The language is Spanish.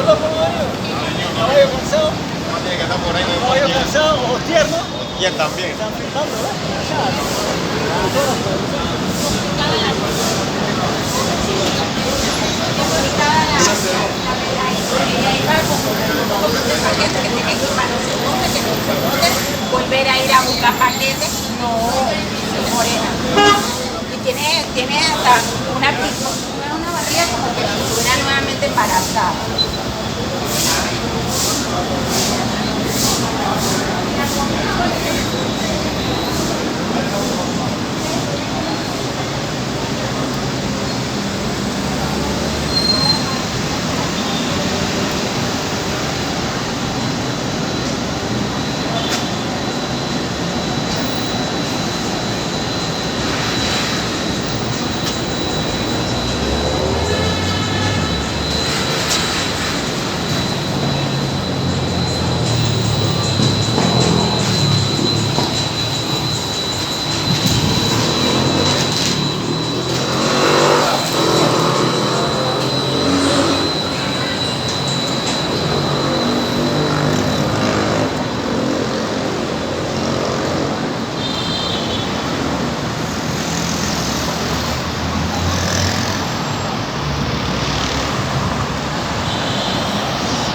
Caballo cansado, Tiene que estar por ahí. caballo cansado, ojos tiernos. Y él también. Están fijando, ¿no? Volver a ir a buscar paquetes, no, morena. Y tiene hasta una pico.